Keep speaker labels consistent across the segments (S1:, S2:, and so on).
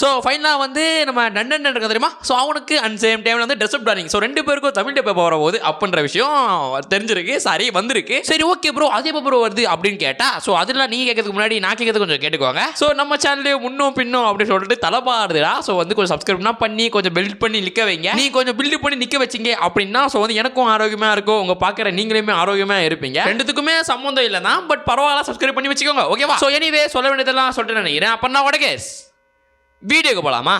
S1: So ஃபைனலாக வந்து நம்ம நண்டன் இருக்க தெரியுமா? ஸோ அவனுக்கு அண்ட் சேம் டைமில் வந்து ட்ரெஸ்அப் டார்லிங். ஸோ 2 பேருக்கும் தமிழ் டப் வர போகுது அப்படின்ற விஷயம் தெரிஞ்சிருக்கு. சாரி வந்திருக்கு. சரி ஓகே ப்ரோ, அதே ப்ரோ வருது அப்படின்னு கேட்டா, ஸோ அதெல்லாம் நீங்கள் கேட்கறதுக்கு முன்னாடி நான் கேட்கறது கொஞ்சம் கேட்டுக்கோங்க. ஸோ நம்ம சேனல்லே முன்னும் பின்னும் அப்படின்னு சொல்லிட்டு தலைப்பாடுதுடா. ஸோ வந்து கொஞ்சம் சப்ஸ்கிரைப்னா பண்ணி கொஞ்சம் பில்ட் பண்ணி நிற்க வைங்க. நீ கொஞ்சம் பில்ட் பண்ணி நிற்க வச்சிங்க அப்படின்னா ஸோ வந்து எனக்கும் ஆரோக்கியமாக இருக்கும், உங்கள் பார்க்குற நீங்களுமே ஆரோக்கியமாக இருப்பீங்க. ரெண்டுத்துக்குமே சம்மந்தம் இல்லை தான், பட் பரவாயில்ல சப்ஸ்கிரைப் பண்ணி வச்சுக்கோங்க. ஓகேவா? ஸோ எனிவே சொல்ல வேண்டியதெல்லாம் சொல்லிட்டு நினைக்கிறேன். அப்போ நான் கேஸ் வீடியோக்கு போகலாமா?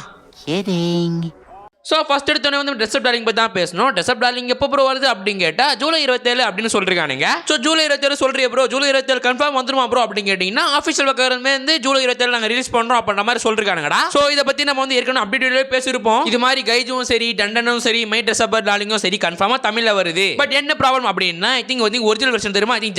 S1: ஸோ ஃபஸ்ட் எடுத்தோடனே வந்து ட்ரெஸ்அப் டார்லிங் பற்றி தான் பேசணும். ட்ரெஸ்அப் டார்லிங் எப்போ ப்ரோ வருது அப்படின்னு கேட்டால் ஜூலை 27 அப்படின்னு சொல்லிருக்கானுங்க. ஸோ ஜூலை 27 சொல்கிறீங்க ப்ரோ, ஜூலை 27 கன்ஃபார்ம் வந்துருமா ப்ரோ அப்படின்னு கேட்டிங்கன்னா ஆஃபீஷியல் பக்கம் வந்து ஜூலை 27 நாங்கள் ரிலீஸ் பண்ணுறோம் அப்படின்ற மாதிரி சொல்லிருக்கானுங்கடா. ஸோ இதை பற்றி நம்ம வந்து ஏற்கனவே அப்டேட் பேசியிருப்போம். இது மாதிரி கைஜும் சரி டண்டனும் சரி மை ட்ரெஸ்அப் டார்லிங்கும் சரி கன்ஃபார்மாக தமிழில் வருது. பட் என்ன ப்ராப்ளம் அப்படின்னா ஐ திங்க் வந்து ஒரிஜினல் வெர்ஷன் தெரியுமா? ஐ திங்க்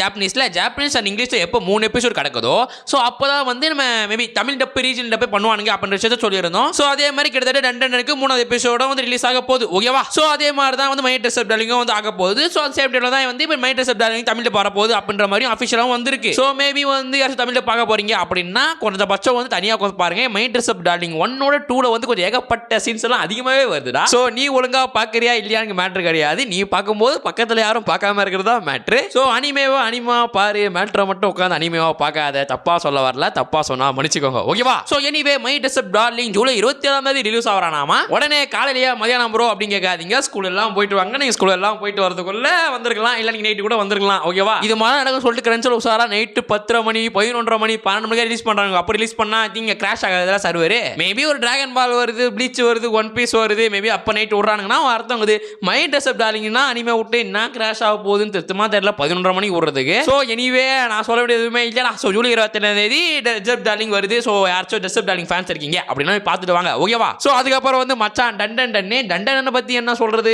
S1: ஜாப்பனீஸ் அண்ட் இங்கிலீஷில் எப்போ 3 எபிசோட் கிடக்குதோ ஸோ அப்போ தான் வந்து நம்ம மேபி தமிழ் டப்பு ரீஜன் டப்பே பண்ணுவானுங்க அப்படின்ற விஷயத்தை சொல்லியிருந்தோம். ஸோ அதே மாதிரி கிட்டத்தட்ட டண்டனுக்கு 3வது எபிசோட வந்து ரிலீஸ் ஆக போகுது. ஓகேவா? சோ அதே மாதிரி தான் வந்து மை ட்ரெஸ்அப் டார்லிங்கும் வந்து ஆக போகுது. சோ அந்த சேம் டைம்ல தான் வந்து இப்போ மை ட்ரெஸ்அப் டார்லிங் தமிழ்ல வர போகுது அப்படின்ற மாதிரி ஆஃபீஷியலாக வந்திருக்கு. சோ மேபி வந்து யாரும் தமிழ்ல பார்க்க போறீங்க அப்படின்னா கொஞ்சம் பட்சம் வந்து தனியாக உட்காந்து பாருங்க. மை ட்ரெஸ்அப் டார்லிங் 1ஓட 2ல வந்து கொஞ்சம் ஏகப்பட்ட சீன்ஸ் எல்லாம் அதிகமாகவே வருதுடா. சோ நீ ஒழுங்கா பார்க்கறியா இல்லையான்னு மேட்டர் கிடையாது. நீ பார்க்கும்போது பக்கத்தில் யாரும் பார்க்காம இருக்கிறதா மேட்ரு. சோ அனிமா பாரு, மேட்ரை மட்டும் உட்காந்து அனிமேவா பார்க்காத. தப்பா சொல்ல வரல, தப்பா சொன்னா மன்னிச்சுக்கோங்க. ஓகேவா? So anyway my dress up darling July 27 release ஆகிறானாமா. உடனே காலையிலேயே மதியானம் ப்ரோ அப்படின்னு கேட்காதீங்க. ஸ்கூல் எல்லாம் போயிட்டு வாங்க. நீங்க ஸ்கூல் எல்லாம் போயிட்டு வரதுக்குள்ள வந்திருக்கலாம், இல்ல நீங்க நைட்டு கூட வந்திருக்கலாம். ஓகேவா? இது மாதிரி நடக்கும் சொல்லிட்டு கிரன்ச்சல் உசாரா நைட்டு 10:30 மணி 11:30 மணி 12 மணிக்கு ரிலீஸ் பண்றாங்க. அப்போ ரிலீஸ் பண்ணா நீங்க கிராஷ் ஆகாதா சர்வர்? மேபி ஒரு டிராகன் பால் வருது, ப்ளீச் வருது, ஒன் பீஸ் வருது, மேபி அப்ப நைட் விடுறாங்கன்னா அர்த்தம் இது மை ட்ரெஸ்அப் டார்லிங்னா அனிமே விட்டு என்ன கிராஷ் ஆக போகுதுன்னு தெரியுமா தெரியல 11:30 மணிக்கு விடுறதுக்கு. ஸோ எனிவே நான் சொல்ல வேண்டியது எதுவுமே இல்லையா. ஸோ ஜூலை 27 ட்ரெஸ்அப் டார்லிங் வருது. ஸோ யாராச்சும் ட்ரெஸ்அப் டார்லிங் ஃபேன்ஸ் இருக்கீங்க அப்படின்னா பார்த்துட்டு வாங்க. ஓகேவா? ஸோ அதுக்கப்புறம் வந்து மச்சான் டண்டன் பத்தி என்ன சொல்றது,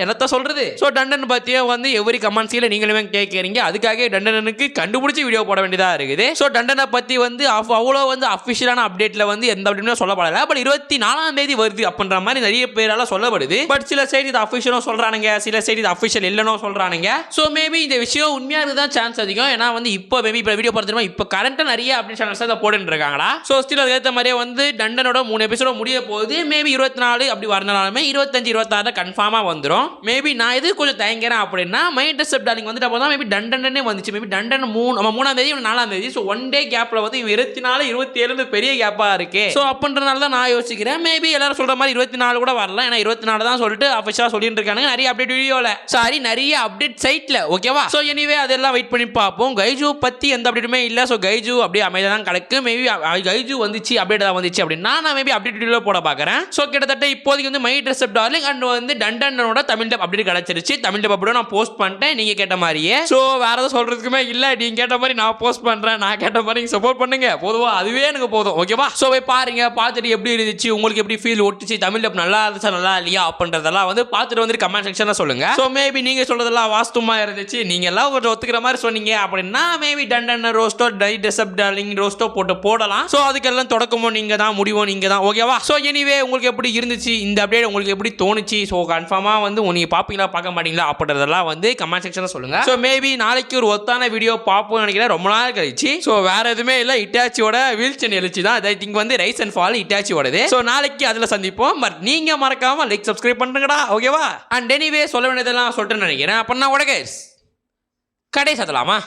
S1: என்னத்த சொல்றது. ஸோ டண்டன் பத்தியே வந்து எவ்ரி கமெண்ட்ஸ்ல நீங்களுமே கேட்கறீங்க. அதுக்காக டண்டனுக்கு கண்டுபிடிச்சி வீடியோ போட வேண்டியதா இருக்குது. ஸோ டண்டனை பத்தி வந்து அவ்வளோ வந்து அஃபிஷியலான அப்டேட்ல வந்து எந்த அப்டேட்மே சொல்லப்படல. பட் 24ஆம் தேதி வருது அப்படின்ற மாதிரி நிறைய பேரால சொல்லப்படுது. பட் சில சைடு இது அஃபிஷியலும் சொல்றானுங்க, சில சைடு இது அஃபிஷியல் இல்லைன்னு சொல்றானுங்க. ஸோ மேபி இந்த விஷயம் உண்மையாக தான் சான்ஸ் அதிகம். ஏன்னா வந்து இப்போ மேபி இப்போ வீடியோ பார்த்துருமா இப்போ கரண்ட்டாக நிறைய அப்டேட் சேனல்ஸ் தான் போட்டுட்டு இருக்காங்களா. ஸோ ஸ்டில் அதுக்கேற்ற மாதிரியே வந்து டண்டனோட 3 எபிசோட முடிய போகுது. மேபி 24 அப்படி வரனாலுமே 25 26 கன்ஃபார்மாக வந்துடும். மேபி நான் இது கொஞ்சம் தயங்குறேன் அப்படின்னா மை ட்ரெஸ்அப் டார்லிங் வந்துட்டு அப்போ தான் மேபி டண்டனே வந்துச்சு. மேபி டண்டன் 3ஆம் தேதி 4ஆம் தேதி. ஸோ 1 டே கேப்பில் வந்து 24 27 பெரிய கேப்பாக இருக்கு. ஸோ அப்படின்றனால தான் நான் யோசிக்கிறேன். மேபி எல்லாரும் சொல்கிற மாதிரி 24 கூட வரலாம். ஏன்னா 24 தான் சொல்லிட்டு அஃபிஷியலாக சொல்லிட்டு இருக்காங்க நிறைய அப்டேட் வீடியோவில், சாரி நிறைய அப்டேட் சைட்டில். ஓகேவா? ஸோ எனிவே அதெல்லாம் வெயிட் பண்ணி பார்ப்போம். கைஜு பற்றி எந்த அப்டேட்டுமே இல்லை. ஸோ கைஜு அப்படியே அமைதியாக தான் கிடக்கு. மேபி கைஜு வந்துச்சு அப்டேட் தான் வந்துச்சு அப்படின்னா நான் மேபி அப்டேட் வீடியோ போட பார்க்குறேன். ஸோ கிட்டத்தட்ட இப்போதைக்கு வந்து மை ட்ரெஸ்அப் டார்லிங் அண்ட் வந்து டண்டனோட தமிழ் டப் அப்டேட் கிடைச்சிருச்சு. தமிழ் டப் அப்டேட் நான் போஸ்ட் பண்ணிட்டேன் நீங்க கேட்ட மாதிரியே. ஸோ வேற எதுவும் சொல்றதுக்குமே இல்லை. நீங்க கேட்ட மாதிரி நான் போஸ்ட் பண்றேன், நான் கேட்ட மாதிரி நீங்க சப்போர்ட் பண்ணுங்க. பொதுவா அதுவே எனக்கு போதும். ஓகேவா? ஸோ போய் பாருங்க, பார்த்துட்டு எப்படி இருந்துச்சு, உங்களுக்கு எப்படி ஃபீல் ஒட்டுச்சு, தமிழ் டப் நல்லா இருந்துச்சா நல்லா இல்லையா அப்படின்றதெல்லாம் வந்து பார்த்துட்டு வந்து கமெண்ட் செக்ஷன்ல சொல்லுங்க. ஸோ மேபி நீங்க சொல்றதெல்லாம் வாஸ்துமா இருந்துச்சு, நீங்க எல்லாம் கொஞ்சம் ஒத்துக்கிற மாதிரி சொன்னீங்க அப்படின்னா மேபி டண்டன் ரோஸ்டோ ட்ரெஸ்அப் டார்லிங் ரோஸ்டோ போடலாம். ஸோ அதுக்கெல்லாம் தொடக்கமும் நீங்க தான், முடிவும் நீங்க தான். ஓகேவா? ஸோ எனிவே உங்களுக்கு எப்படி இருந்துச்சு இந்த அப்டேட், உங்களுக்கு எப்படி தோணுச்சு, ஸோ கன்ஃபார்மா வந்து நீங்க பாப்பீங்களா பார்க்க மாட்டீங்களா அப்படின்றதெல்லாம் வந்து கமெண்ட் செக்ஷன்ல சொல்லுங்க. ஸோ மேபி நாளைக்கு ஒரு ஒத்தான வீடியோ பார்ப்போம்னு நினைக்கிறேன், ரொம்ப நாள் கழிச்சு. ஸோ வேற எதுவுமே இல்லை, இட்டாச்சியோட வீல் சென் எழுச்சி தான். ஐ திங்க் வந்து ரைஸ் அண்ட் ஃபால் இட்டாச்சியோடது. ஸோ நாளைக்கு அதுல சந்திப்போம். பட் நீங்க மறக்காம லைக் சப்ஸ்கிரைப் பண்ணுங்கடா. ஓகேவா? அண்ட் எனிவே சொல்ல வேண்டியதெல்லாம் சொல்லிட்டு நினைக்கிறேன். அப்படின்னா கடை சத்தலாமா?